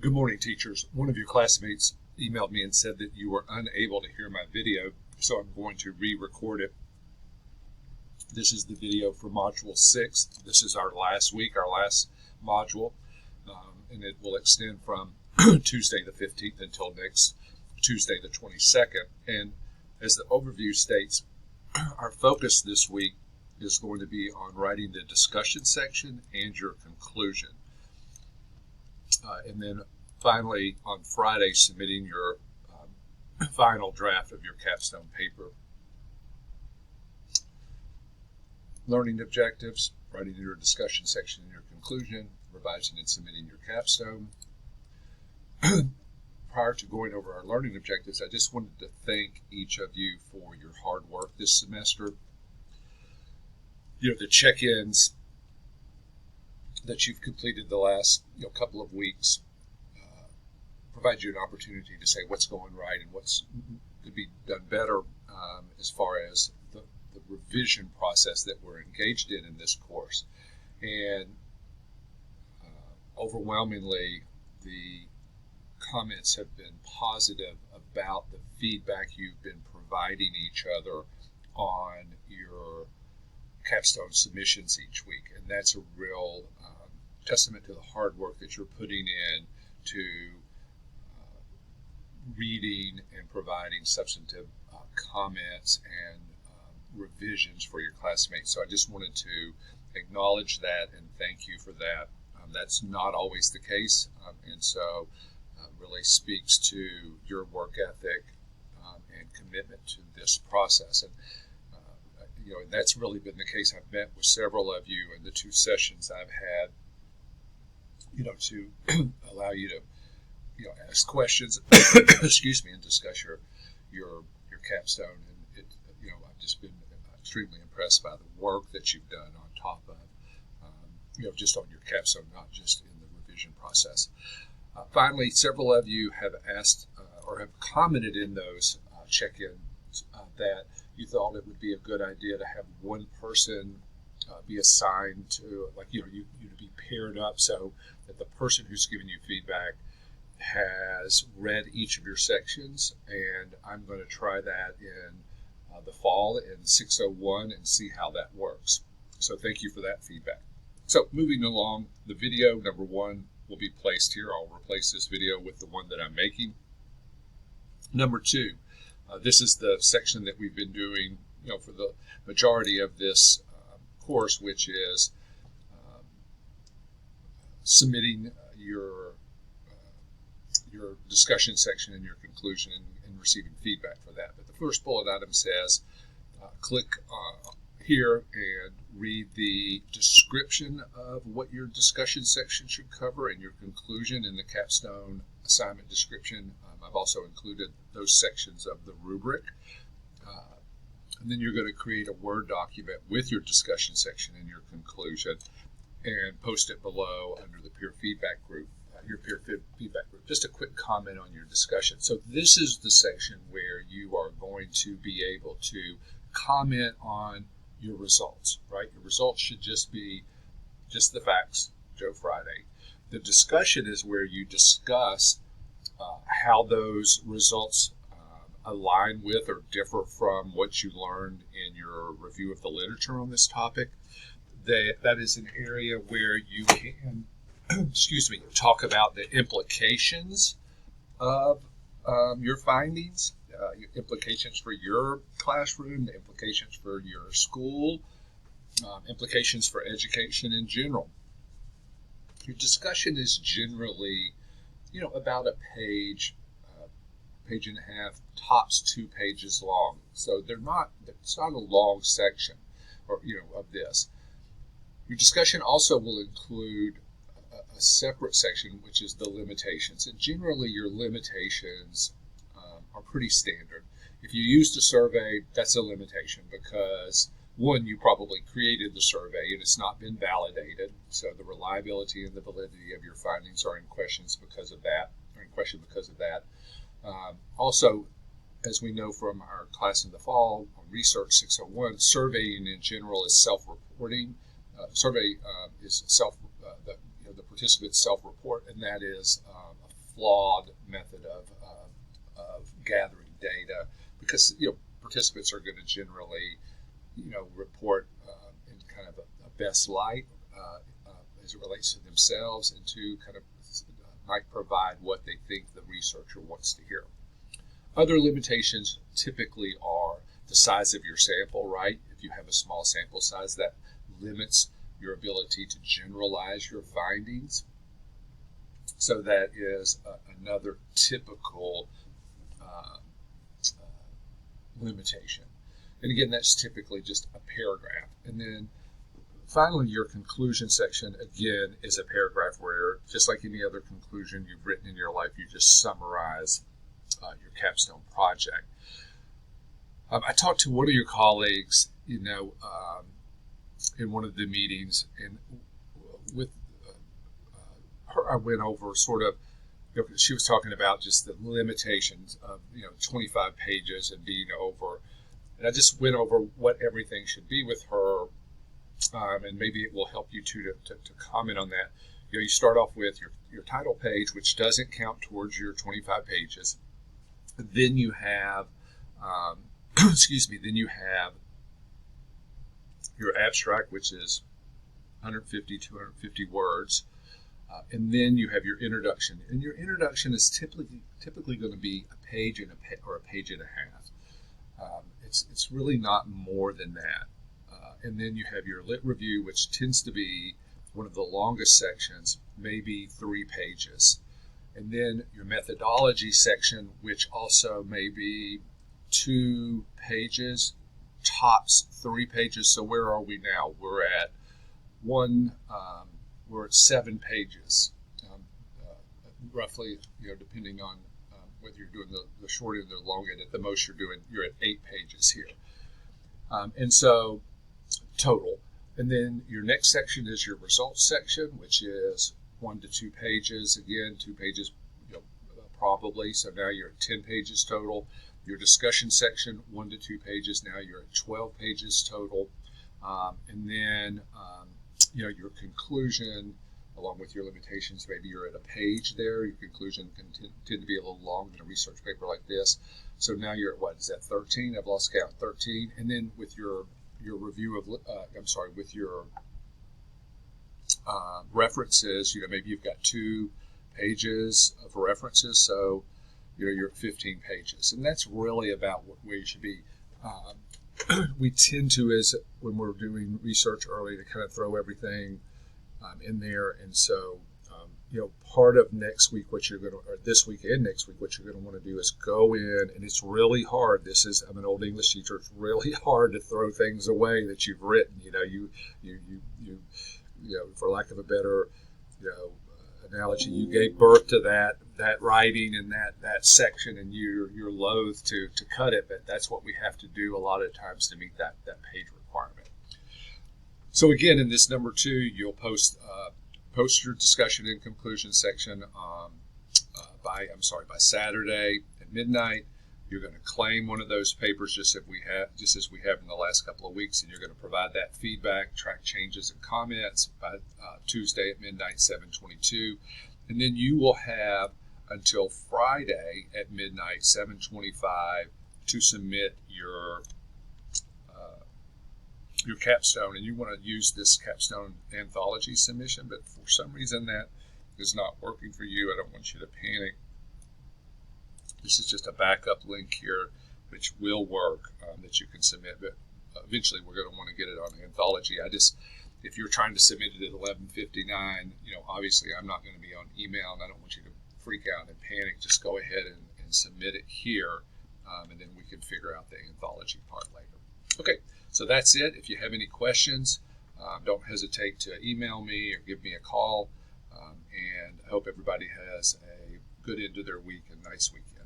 Good morning, teachers. One of your classmates emailed me and said that you were unable to hear my video, so I'm going to re-record it. This is the video for Module 6. This is our last week, our last module, and it will extend from Tuesday the 15th until next Tuesday the 22nd. And as the overview states, our focus this week is going to be on writing the discussion section and your conclusion. And then finally, on Friday, submitting your final draft of your capstone paper. Learning objectives, writing your discussion section and your conclusion, revising and submitting your capstone. Prior to going over our learning objectives, I just wanted to thank each of you for your hard work this semester. The check-ins that you've completed the last couple of weeks provide you an opportunity to say what's going right and what's could be done better as far as the revision process that we're engaged in this course. And overwhelmingly, the comments have been positive about the feedback you've been providing each other on your capstone submissions each week, and that's a real testament to the hard work that you're putting in to reading and providing substantive comments and revisions for your classmates. So I just wanted to acknowledge that and thank you for that. That's not always the case, and so really speaks to your work ethic and commitment to this process. And and that's really been the case. I've met with several of you in the 2 sessions I've had, to allow you to, ask questions, excuse me, and discuss your capstone. And I've just been extremely impressed by the work that you've done on top of, just on your capstone, not just in the revision process. Finally, several of you have asked or have commented in those check-ins that you thought it would be a good idea to have one person be assigned to, you to be paired up so that the person who's giving you feedback has read each of your sections. And I'm going to try that in the fall in 601 and see how that works. So thank you for that feedback. So moving along, the video number 1 will be placed here. I'll replace this video with the one that I'm making. Number 2. This is the section that we've been doing, for the majority of this course, which is submitting your discussion section and your conclusion and receiving feedback for that. But the first bullet item says, click here and read the description of what your discussion section should cover and your conclusion in the capstone assignment description. I've also included those sections of the rubric. And then you're going to create a Word document with your discussion section and your conclusion and post it below under the peer feedback group, your peer feedback group. Just a quick comment on your discussion. So this is the section where you are going to be able to comment on your results, right? Your results should just be just the facts, Joe Friday. The discussion is where you discuss how those results align with or differ from what you learned in your review of the literature on this topic. That is an area where you can, talk about the implications of your findings, implications for your classroom, the implications for your school, implications for education in general. Your discussion is generally about a page, page and a half, tops 2 pages long. So it's not a long section of this. Your discussion also will include a separate section, which is the limitations. And generally your limitations are pretty standard. If you used a survey, that's a limitation because, one, you probably created the survey and it's not been validated. So the reliability and the validity of your findings are in question because of that. Also, as we know from our class in the fall on Research 601, surveying in general is self-reporting. Survey is the participants self-report, and that is a flawed method of gathering data, because participants are going to generally report in kind of a best light as it relates to themselves, and to kind of might provide what they think the researcher wants to hear. Other limitations typically are the size of your sample, right? If you have a small sample size, that limits your ability to generalize your findings. So that is another typical limitation. And again, that's typically just a paragraph. And then finally, your conclusion section, again, is a paragraph where, just like any other conclusion you've written in your life, you just summarize your capstone project. I talked to one of your colleagues, in one of the meetings, and with her, I went over sort of, she was talking about just the limitations of 25 pages and being over, and I just went over what everything should be with her, and maybe it will help you to comment on that. You start off with your title page, which doesn't count towards your 25 pages. Then you have, then you have your abstract, which is 150, 250 words. And then you have your introduction. And your introduction is typically going to be a page or a page and a half. It's really not more than that. And then you have your lit review, which tends to be one of the longest sections, maybe 3 pages. And then your methodology section, which also may be 2 pages, tops 3 pages. So where are we now? We're at we're at 7 pages, roughly, depending on whether you're doing the short end or the long end. At the most, you're at 8 pages here. And so total. And then your next section is your results section, which is 1 to 2 pages. Again, 2 pages, probably. So now you're at 10 pages total. Your discussion section, 1 to 2 pages. Now you're at 12 pages total. And then, your conclusion, along with your limitations, maybe you're at a page there. Your conclusion can tend to be a little long in a research paper like this. So now you're at, what is that, 13? I've lost count, 13. And then with your review of, with your references, maybe you've got 2 pages of references. So, you're at 15 pages. And that's really about where you should be. We tend to, as when we're doing research early, to kind of throw everything in there. And so, part of next week, or this week and next week, what you're going to want to do is go in, and it's really hard. I'm an old English teacher. It's really hard to throw things away that you've written. You for lack of a better, analogy, you gave birth to that writing and that section, and you're loath to cut it, but that's what we have to do a lot of times to meet that page requirement. So again, in this number 2, you'll post your discussion and conclusion section by Saturday at midnight. You're going to claim one of those papers just as we have in the last couple of weeks, and you're going to provide that feedback, track changes and comments by Tuesday at midnight, 7:22, and then you will have until Friday at midnight, 7:25, to submit your capstone. And you want to use this capstone anthology submission, but for some reason that is not working for you. I don't want you to panic. This is just a backup link here, which will work, that you can submit, but eventually we're going to want to get it on anthology. If you're trying to submit it at 11:59, obviously I'm not going to be on email, and I don't want you to freak out and panic. Just go ahead and submit it here, and then we can figure out the anthology part later. Okay, so that's it. If you have any questions, don't hesitate to email me or give me a call, and I hope everybody has a good end of their week and nice weekend.